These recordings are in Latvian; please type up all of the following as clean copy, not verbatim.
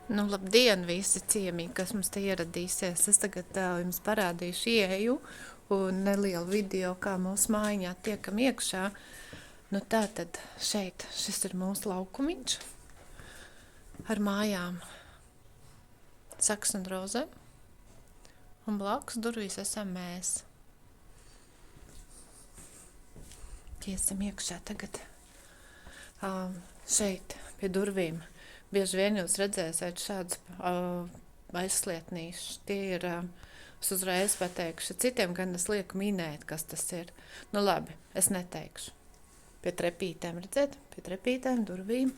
Nu, labdien, visi ciemīgi, kas mums te ieradīsies. Es tagad jums parādīšu ieeju un nelielu video, kā mūsu mājiņā tiekam iekšā. Nu, tā tad šeit, šis ir mūsu laukumiņš ar mājām Saks un Roze. Un blakus durvīs esam mēs. Iesim iekšā tagad. Šeit pie durvīm. Bieži vien jūs redzēsiet šādus aizslietnīšus. Tie ir, es uzreiz pateikšu, citiem gan es lieku minēt, kas tas ir. Nu labi, es neteikšu. Pie trepītēm, redzēt? Pie trepītēm, durvīm.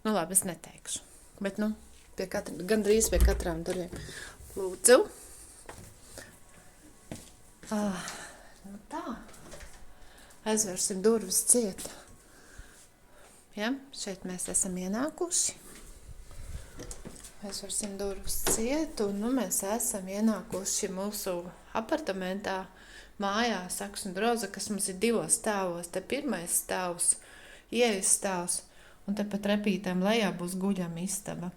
Nu labi, es neteikšu. Bet, nu, gandrīz pie katrām durvīm. Lūdzu. Nu tā. Aizversim durvis ciet. Ja, šeit mēs esam ienākuši. Mēs varsim durvis ciet, un nu, mēs esam ienākuši mūsu apartamentā, mājā Saks un Roze, kas mums ir 2 stāvos. Te pirmais stāvs, ieejas stāvs, un te pa trepītēm lejā būs guļama istaba.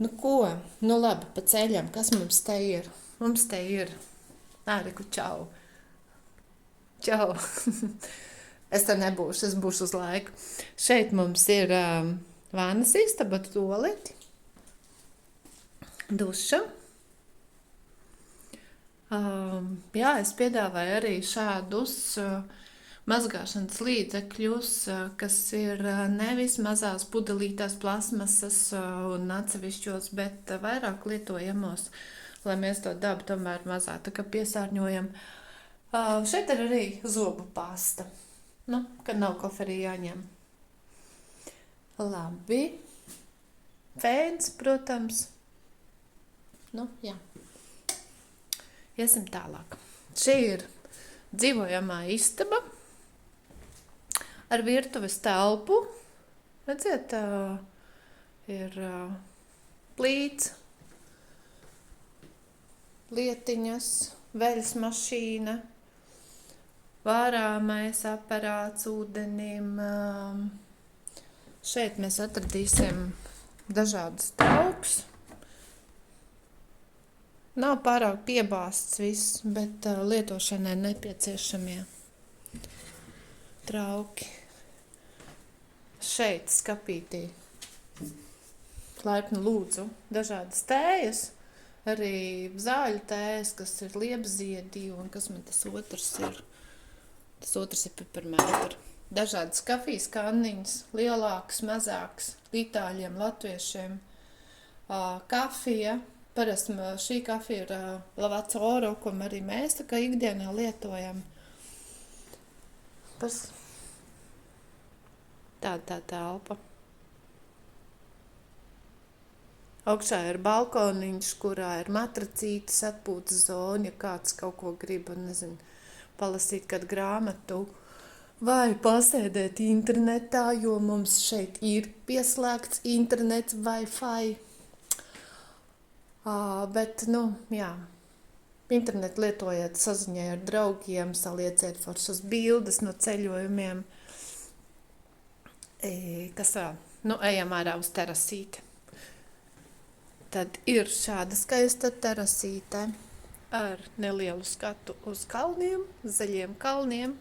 Nu ko? Nu labi, pa ceļam, kas mums te ir? Mums te ir, Āriku, čau. Čau. Es te nebūšu, es būšu uz laiku. Šeit mums ir vānas istaba, tualeti, duša. Jā, es piedāvāju arī šādus mazgāšanas līdzekļus, kas ir nevis mazās pudelītās plasmasas un atsevišķos, bet vairāk lietojamos, lai mēs to dabu tomēr mazāk tā kā piesārņojam. Šeit ir arī zobu pasta. Nu, kad nav koferī jāņem. Labi. Fēns, protams. Nu, jā. Iesim tālāk. Šī ir dzīvojamā istaba ar virtuves telpu. Redziet, ir plīts, lietiņas, veļas mašīna, vārāmais aparāts ūdenim. Šeit mēs atradīsim dažādus traukus. Nav pārāk piebāsts viss, bet lietošanai nepieciešamie trauki. Šeit skapītī laipni lūdzu dažādas tējas, arī zāļu tējas, kas ir liepziedi un kas man tas otrs ir. Tas otrs ir piparmētri. Dažādas kafijas kanniņas, lielākas, mazākas, itāļiem, latviešiem. Kafija, parasti šī kafija ir Lavazza, ko arī mēs tā kā ikdienā lietojam. Tā telpa. Augšā ir balkoniņš, kurā ir matracītes, atpūtas zona, ja kāds kaut ko grib, nezinu, palasīt kādu grāmatu vai pasēdēt internetā, jo mums šeit ir pieslēgts internets Wi-Fi. Bet, nu, jā, internetu lietojiet saziņai ar draugiem, salieciet foršas bildes no ceļojumiem. Kas vēl? Nu, ejam ārā uz terasīti. Tad ir šāda skaista terasīte ar nelielu skatu uz kalniem, zaļiem kalniem.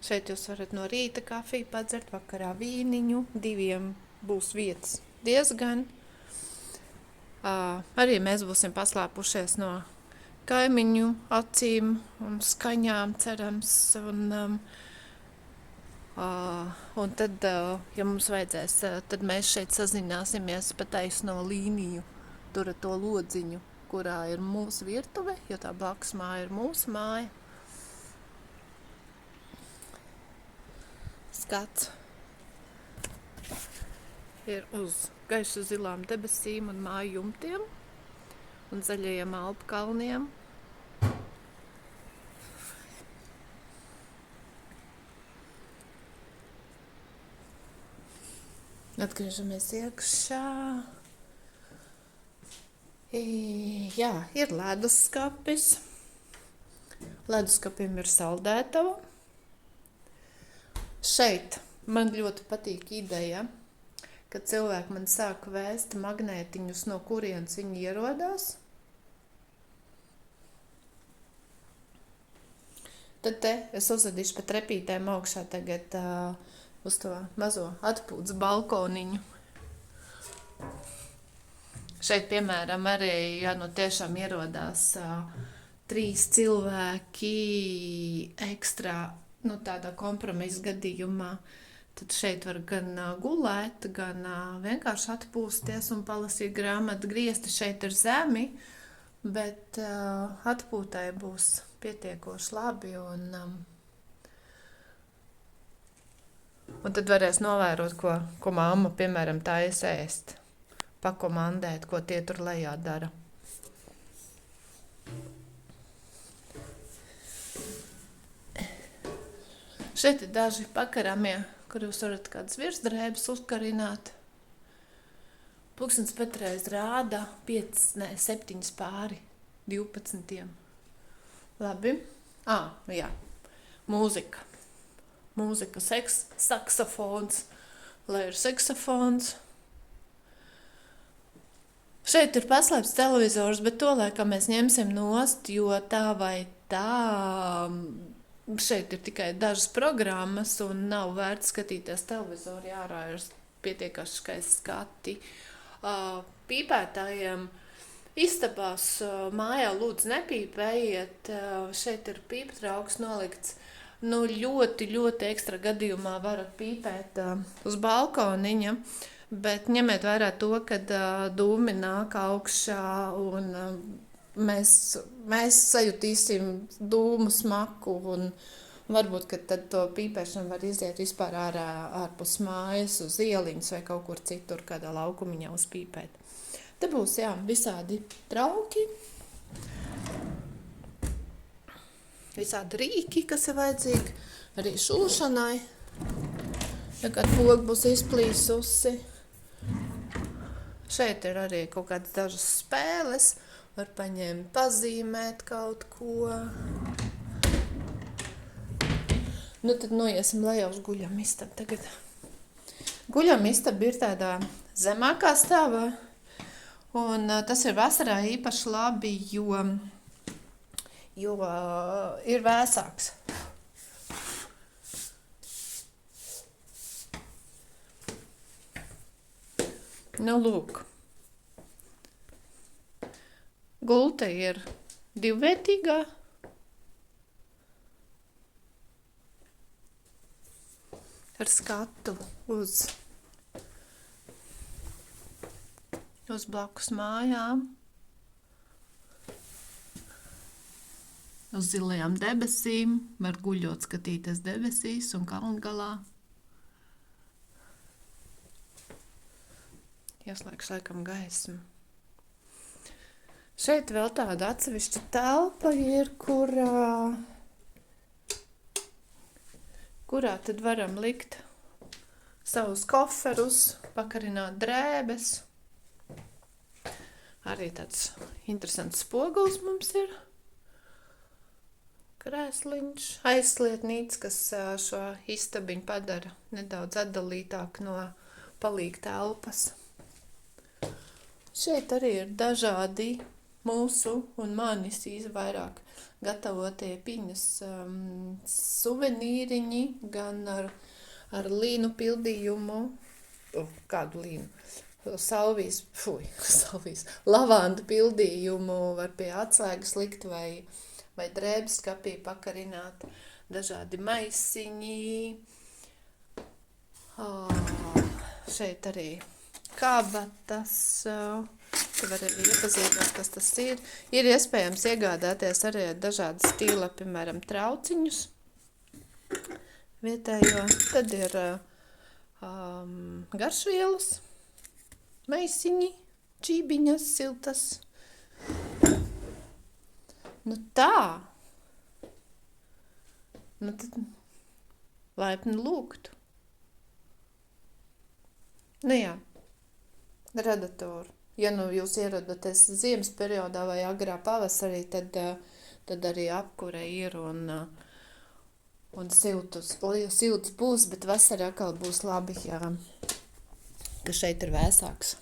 Šeit jūs varat no rīta kafiju padzert, vakarā vīniņu, 2 būs vietas diezgan. Arī mēs būsim paslēpušies no kaimiņu acīm un skaņām, cerams. Un tad, ja mums vajadzēs, tad mēs šeit sazināsimies pa taisno līniju, tur ar to lodziņu, kurā ir mūsu virtuve, jo tā blakus māja ir mūsu māja. Skats ir uz gaišu zilām debesīm un māju jumtiem un zaļajiem Alpu kalniem. Atgriežamies iekšā. Jā, ir leduskapis. Leduskapim ir saldētava. Šeit man ļoti patīk ideja, kad cilvēki man sāk vēst magnētiņus, no kurienes viņi ierodās. Tad te es uzvedīšu pa trepītēm augšā tagad uz to mazo atpūtas balkoniņu. Šeit, piemēram, arī, ja nu tiešām ierodās 3 cilvēki ekstrā, nu tādā kompromisa gadījumā, tad šeit var gan gulēt, gan vienkārši atpūsties un palasīt grāmatu. Griezti šeit ir zemi, bet atpūtai būs pietiekoši labi un tad varēs novērot, ko mamma, piemēram, taisa ēst. Pakomandēt, ko tie tur lejā dara. Šeit ir daži pakaramie, kur jūs varat kādas virsdrēbes uzkarināt. Pulkstens patreiz rāda 7 pāri 12. Labi. Jā. Mūzika. Mūzika, saksofons, lai ir saksofons. Šeit ir paslēpts televizors, bet to laikam mēs ņemsim nost, jo tā vai tā šeit ir tikai dažas programmas un nav vērts skatīties televizoru, ārā ir pietiekami skaisti skati. Pīpētājiem istabās mājā lūdzu nepīpējiet, šeit ir pīptrauks nolikts. Nu, ļoti, ļoti ekstra gadījumā varat pīpēt uz balkoniņa. Bet ņemiet vērā to, ka dūmi nāk augšā un mēs sajutīsim dūmu smaku un varbūt, ka tad to pīpēšanu var iziet vispār ārpus mājas, uz ieliņas vai kaut kur citur, kādā laukumiņā uzpīpēt. Te būs, visādi trauki, visādi rīki, kas ir vajadzīgi, arī šūšanai, ja kāda poga būs izplīsusi. Šeit ir arī kaut kādas dažas spēles, var paņemt, pazīmēt kaut ko. Nu, tad noiesim lejā uz guļamistabu tagad. Guļamistaba ir tādā zemākā stāvā, un tas ir vasarā īpaši labi, jo ir vēsāks. Nu, lūk. Gulta ir divvietīgā. Ar skatu uz blakus mājām. Uz zilajām debesīm. Var guļot skatīties debesīs un kalngalā. Ieslēgšu laikam gaismu. Šeit vēl tāda atsevišķa telpa ir, kurā tad varam likt savus koferus, pakarināt drēbes. Arī tāds interesants spoguls mums ir. Krēsliņš, aizslietnīts, kas šo istabiņu padara nedaudz atdalītāk no palīga telpas. Šeit arī ir dažādi mūsu un manis vairāk gatavotie piņas suvenīriņi, gan ar līnu pildījumu, kādu līnu, lavandu pildījumu var pie atslēgas likt vai drēbes skapī pakarināt, dažādi maisiņi. Šeit arī kabatas, tu vari iepazīties, kas tas ir. Ir iespējams iegādāties arī dažādi stila, piemēram, trauciņus vietējo. Tad ir garšvielas, maisiņi, čībiņas, siltas. Nu tā. Nu tad laipni lūgtu. Nu jā. Radatoru. Ja nu jūs ierodaties ziemas periodā vai agrā pavasarī, tad arī apkure ir un silts būs, bet vasarā atkal būs labi, ka šeit ir vēsāks.